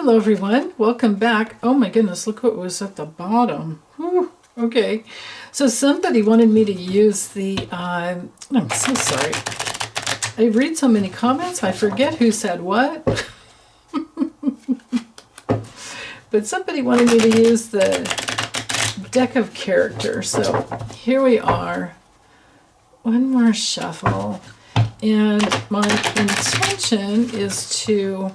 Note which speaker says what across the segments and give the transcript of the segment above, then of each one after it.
Speaker 1: Hello everyone, welcome back. Oh my goodness, look what was at the bottom. Whew. Okay, so somebody wanted me to use the, I'm so sorry. I read so many comments, I forget who said what. But somebody wanted me to use the deck of characters. So here we are. One more shuffle. And my intention is to,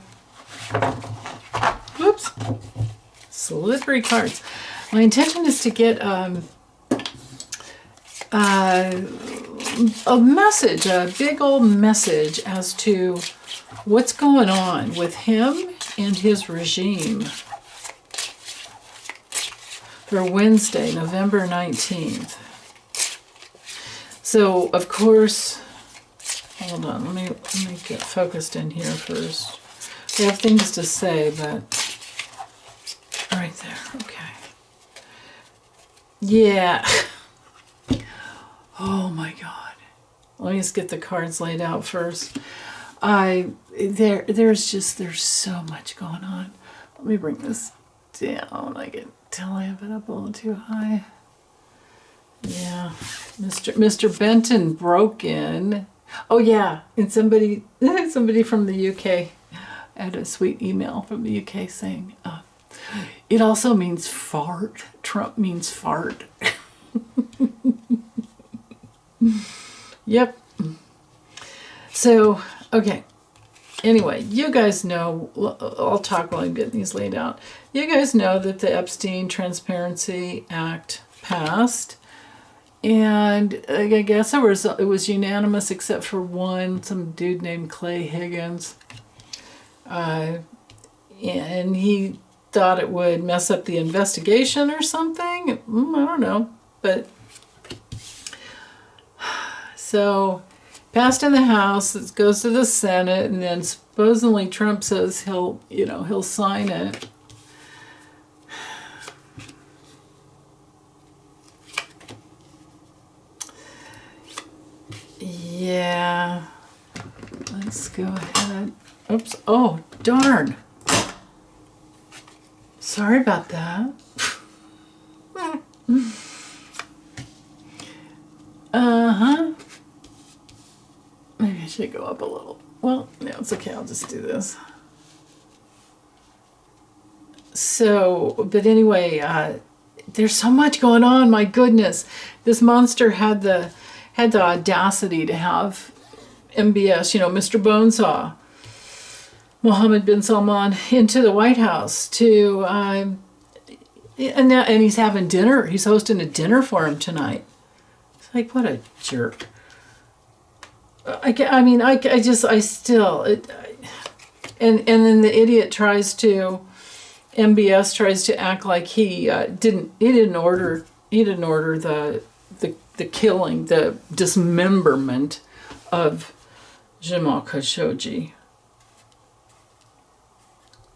Speaker 1: whoops, slippery cards. My intention is to get a message, a big old message as to what's going on with him and his regime for Wednesday, November 19th. So, of course, hold on, let me get focused in here first. I have things to say, but right there, okay. Yeah. Oh my God. Let me just get the cards laid out first. There's so much going on. Let me bring this down. I can tell I have it up a little too high. Yeah. Mr. Benton broke in. Oh yeah, and somebody from the UK. I had a sweet email from the UK saying, it also means fart. Trump means fart. Yep. So, okay. Anyway, you guys know, I'll talk while I'm getting these laid out. You guys know that the Epstein Transparency Act passed. And I guess it was unanimous except for one, some dude named Clay Higgins. And he thought it would mess up the investigation or something. I don't know. But so passed in the House, it goes to the Senate, and then supposedly Trump says he'll sign it. Yeah, let's go ahead. Oops, oh, darn. Sorry about that. Maybe I should go up a little. Well, no, it's okay, I'll just do this. So, but anyway, there's so much going on, my goodness. This monster had the audacity to have MBS, Mr. Bonesaw, Mohammed bin Salman, into the White House to, and he's having dinner. He's hosting a dinner for him tonight. It's like, what a jerk. And then the idiot MBS tries to act like he didn't order the killing, the dismemberment of Jamal Khashoggi.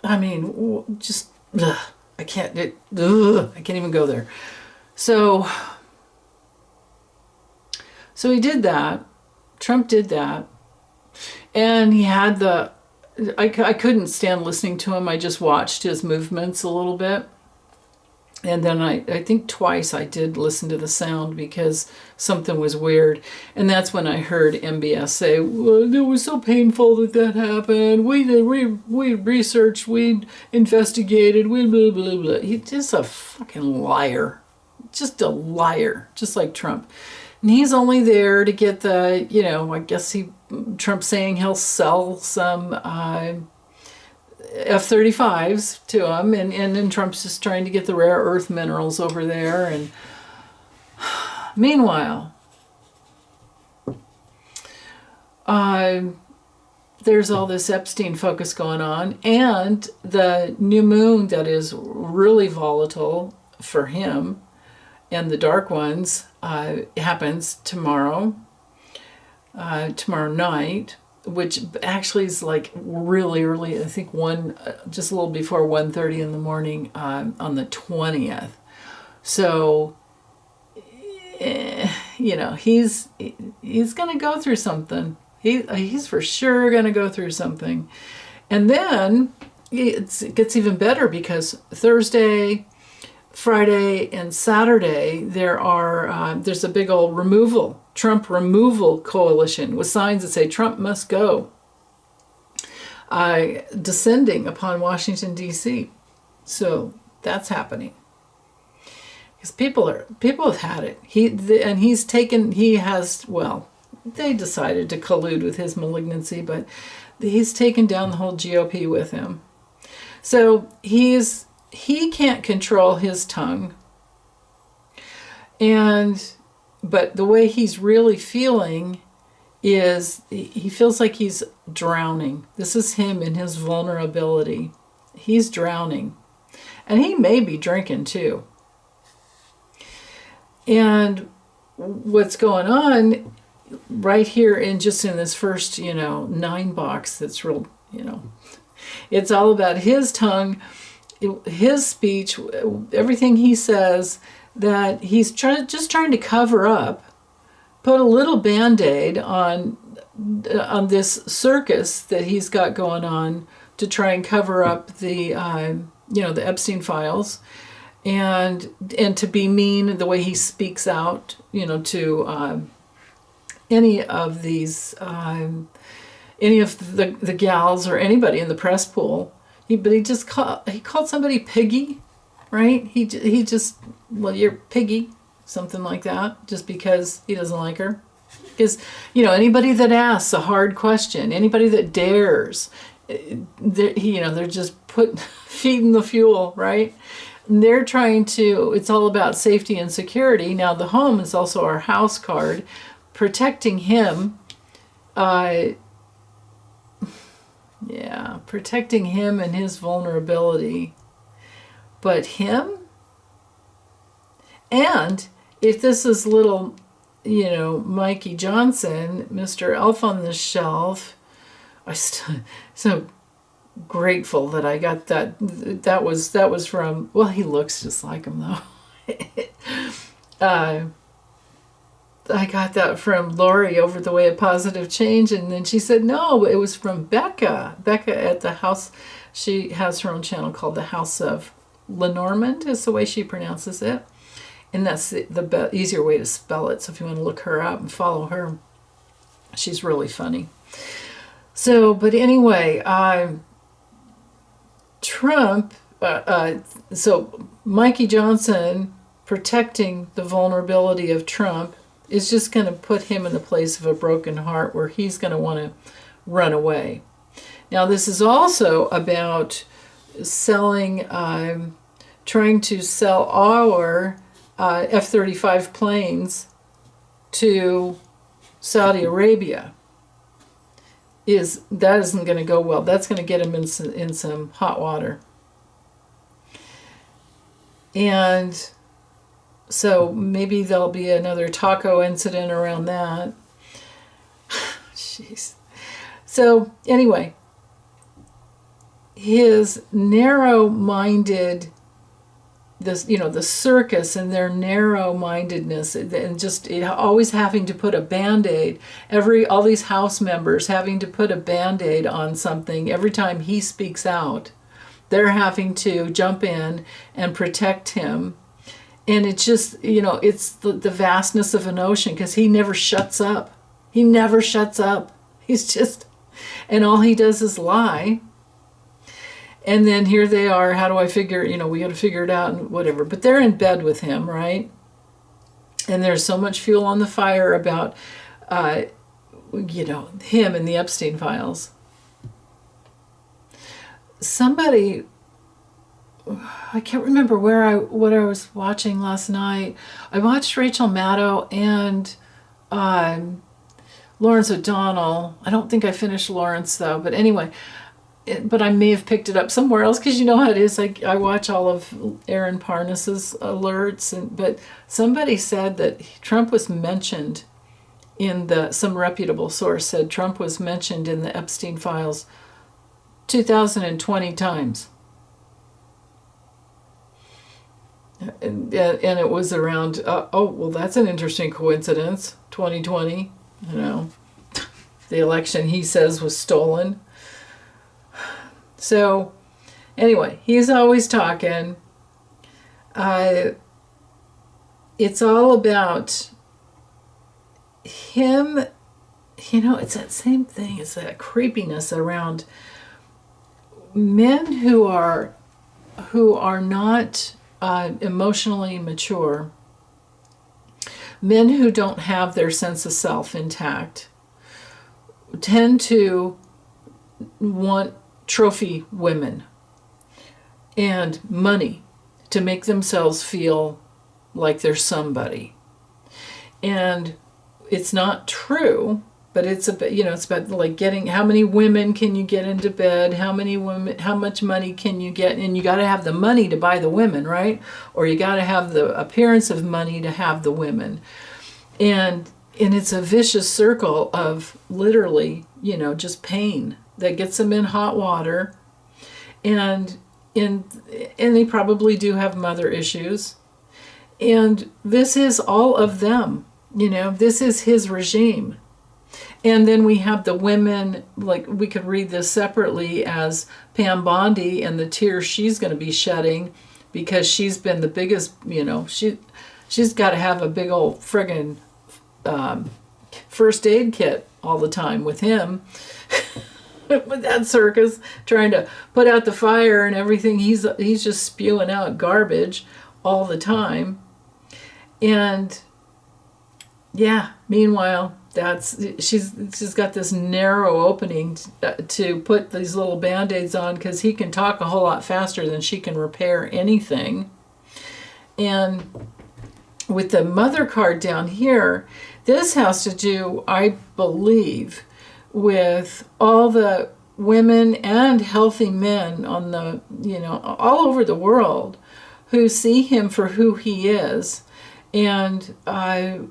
Speaker 1: I mean, just I can't even go there. So he did that. Trump did that, and he had I couldn't stand listening to him. I just watched his movements a little bit. And then I think twice I did listen to the sound because something was weird. And that's when I heard MBS say, well, it was so painful that happened. We researched, we investigated, we blah, blah, blah. He's just a fucking liar. Just a liar, just like Trump. And he's only there to get I guess Trump's saying he'll sell some F-35s to him, and then Trump's just trying to get the rare earth minerals over there. And meanwhile, there's all this Epstein focus going on, and the new moon that is really volatile for him, and the dark ones happens tomorrow night, which actually is like really early. I think just a little before 1:30 in the morning on the 20th. So, he's gonna go through something. He's for sure gonna go through something, and then it gets even better because Thursday, Friday, and Saturday there's a big old Trump removal coalition with signs that say Trump must go, descending upon Washington, D.C. So that's happening. Because people have had it. They decided to collude with his malignancy, but he's taken down the whole GOP with him. So he can't control his tongue. But the way he's really feeling is he feels like he's drowning. This is him in his vulnerability. He's drowning. And he may be drinking too. And what's going on right here in this first, 9 box that's real, it's all about his tongue, his speech, everything he says that he's just trying to cover up, put a little Band-Aid on this circus that he's got going on to try and cover up the Epstein files. And to be mean the way he speaks out, to any of these, any of the gals or anybody in the press pool. He called somebody piggy, right? He just, well, you're piggy, something like that, just because he doesn't like her. Because, anybody that asks a hard question, anybody that dares, they're just feeding the fuel, right? They're trying to, it's all about safety and security. Now, the home is also our house card, protecting him. Protecting him and his vulnerability. But him? And if this is little, Mikey Johnson, Mr. Elf on the Shelf, so grateful that I got that. That was from, well, he looks just like him though. I got that from Lori over the Way of Positive Change, and then she said no, it was from Becca at the house. She has her own channel called the House of Lenormand is the way she pronounces it, and that's the easier way to spell it. So if you want to look her up and follow her, she's really funny. So, but anyway, Trump, so Mikey Johnson protecting the vulnerability of Trump is just going to put him in the place of a broken heart where he's going to want to run away. Now, this is also about selling, trying to sell our F-35 planes to Saudi Arabia. That isn't going to go well. That's going to get him in some hot water. And so maybe there'll be another taco incident around that. Jeez. So anyway, his narrow-minded, the circus and their narrow-mindedness, and just always having to put a Band-Aid, all these House members having to put a Band-Aid on something every time he speaks out. They're having to jump in and protect him. And it's just, it's the vastness of an ocean, because he never shuts up. He never shuts up. He's just, and all he does is lie. And then here they are, how do I figure, we got to figure it out and whatever. But they're in bed with him, right? And there's so much fuel on the fire about, him and the Epstein files. Somebody, I can't remember what I was watching last night. I watched Rachel Maddow and Lawrence O'Donnell. I don't think I finished Lawrence though, but anyway, but I may have picked it up somewhere else, because you know how it is. I watch all of Aaron Parnas's alerts, but somebody said that Trump was mentioned in some reputable source said Trump was mentioned in the Epstein files 2020 times. And it was around, well, that's an interesting coincidence, 2020, the election he says was stolen. So Anyway, he's always talking. It's all about him. It's that same thing. It's that creepiness around men who are not emotionally mature, men who don't have their sense of self intact, tend to want trophy women and money to make themselves feel like they're somebody. And it's not true, but it's about like getting, how many women can you get into bed? How much money can you get? And you got to have the money to buy the women, right? Or you got to have the appearance of money to have the women. And it's a vicious circle of literally, just pain that gets them in hot water. And they probably do have mother issues. And this is all of them, this is his regime. And then we have the women, like we could read this separately as Pam Bondi and the tears she's going to be shedding because she's been the biggest, she's got to have a big old friggin' first aid kit all the time with him. With that circus, trying to put out the fire and everything, he's just spewing out garbage all the time. And yeah, meanwhile, she's got this narrow opening to put these little band-aids on because he can talk a whole lot faster than she can repair anything. And with the mother card down here, this has to do, I believe, with all the women and healthy men on the, all over the world who see him for who he is and are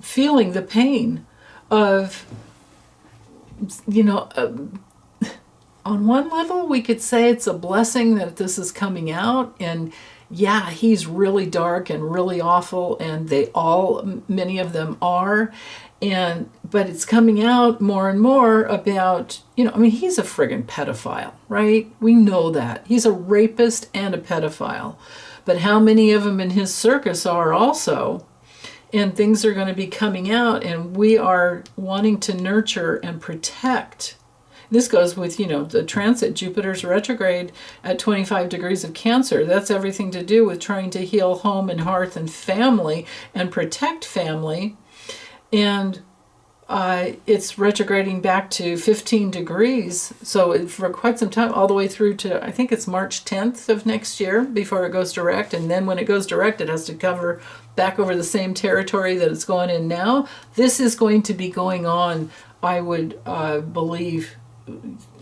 Speaker 1: feeling the pain of, on one level we could say it's a blessing that this is coming out, and yeah, he's really dark and really awful, and many of them are, but it's coming out more and more about, he's a friggin' pedophile, right? We know that. He's a rapist and a pedophile. But how many of them in his circus are also? And things are going to be coming out, and we are wanting to nurture and protect. This goes with, the transit, Jupiter's retrograde at 25 degrees of Cancer. That's everything to do with trying to heal home and hearth and family and protect family. And it's retrograding back to 15 degrees. So for quite some time, all the way through to, I think it's March 10th of next year before it goes direct. And then when it goes direct, it has to cover back over the same territory that it's going in now. This is going to be going on, I would believe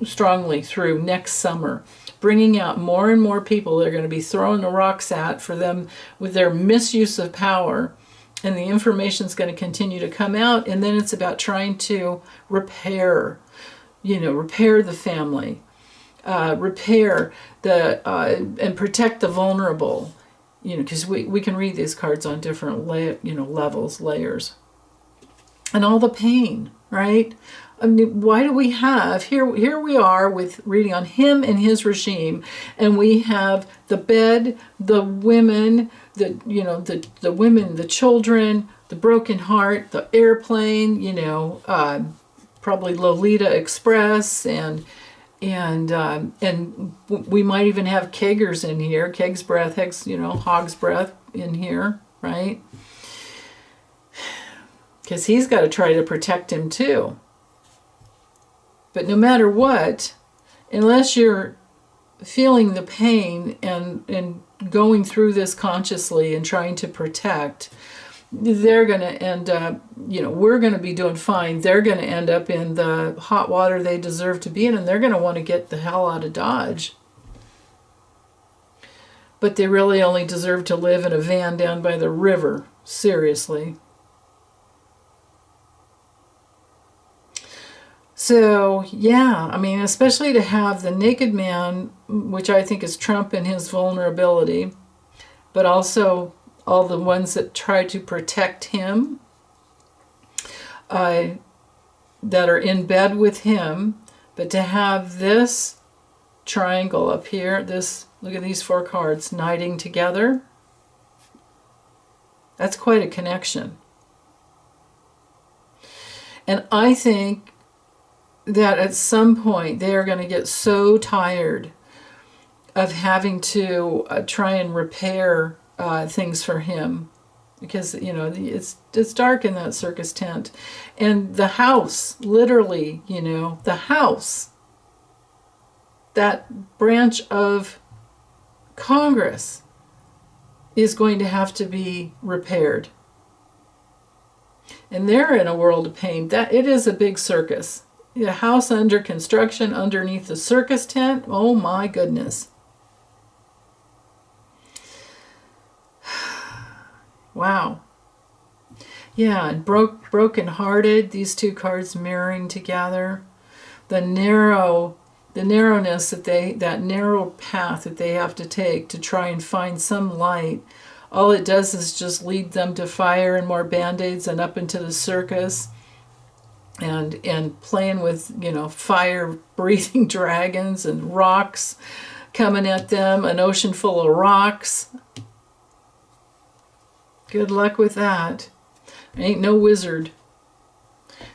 Speaker 1: strongly, through next summer, bringing out more and more people that are going to be throwing the rocks at for them with their misuse of power. And the information is going to continue to come out. And then it's about trying to repair the family, repair and protect the vulnerable, because we can read these cards on different levels, layers, and all the pain, right? Why do we have here we are with reading on him and his regime, and we have the bed, the women, the women, the children, the broken heart, the airplane, probably Lolita Express, and we might even have keggers in here, keg's breath, hog's breath in here, right? Because he's got to try to protect him too. But no matter what, unless you're feeling the pain and going through this consciously and trying to protect, they're going to end up, we're going to be doing fine. They're going to end up in the hot water they deserve to be in, and they're going to want to get the hell out of Dodge. But they really only deserve to live in a van down by the river. Seriously. So, yeah, especially to have the naked man, which I think is Trump and his vulnerability, but also all the ones that try to protect him, that are in bed with him, but to have this triangle up here, look at these 4 cards, knighting together. That's quite a connection. And I think that at some point they are going to get so tired of having to try and repair things for him, because it's dark in that circus tent, and the house, literally, the house, that branch of Congress is going to have to be repaired. And they're in a world of pain. That it is a big circus. The house under construction underneath the circus tent. Oh my goodness. Wow. Yeah, and broken-hearted, these 2 cards mirroring together. The narrowness that narrow path that they have to take to try and find some light. All it does is just lead them to fire and more band-aids and up into the circus, and playing with, fire-breathing dragons and rocks coming at them, an ocean full of rocks. Good luck with that. Ain't no wizard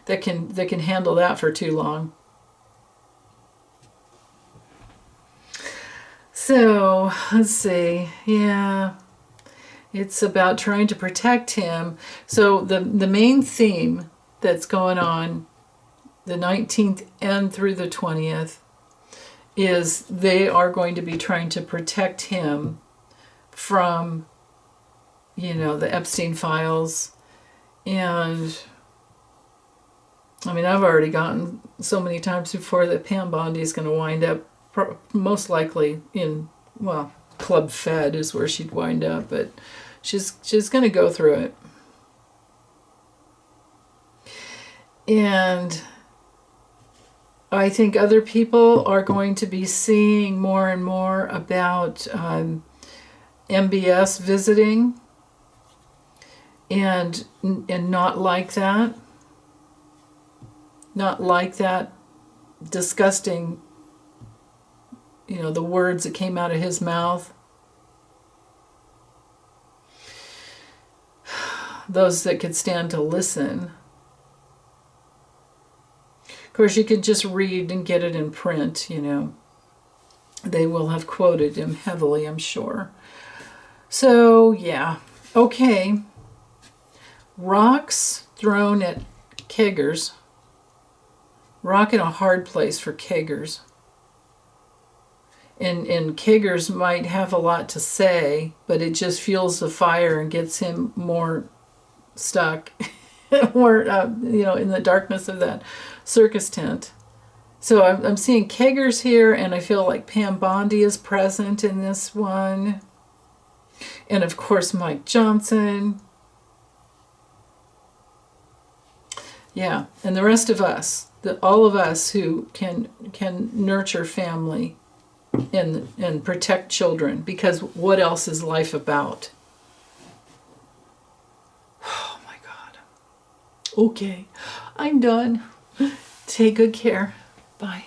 Speaker 1: that can handle that for too long. So, let's see. Yeah. It's about trying to protect him. So the main theme that's going on the 19th and through the 20th is they are going to be trying to protect him from, the Epstein files. And I mean, I've already gotten so many times before that Pam Bondi is going to wind up most likely in, Club Fed is where she'd wind up, but she's going to go through it. And I think other people are going to be seeing more and more about MBS visiting and not like that. Not like that disgusting, the words that came out of his mouth. Those that could stand to listen. Of course, you could just read and get it in print, They will have quoted him heavily, I'm sure. So, yeah. Okay. Rocks thrown at keggers. Rock in a hard place for keggers. And keggers might have a lot to say, but it just fuels the fire and gets him more stuck, more, in the darkness of that circus tent. So I'm seeing keggers here, and I feel like Pam Bondi is present in this one. And of course, Mike Johnson. Yeah, and the rest of us, all of us who can nurture family and protect children, because what else is life about? Oh my God. Okay, I'm done. Take good care. Bye.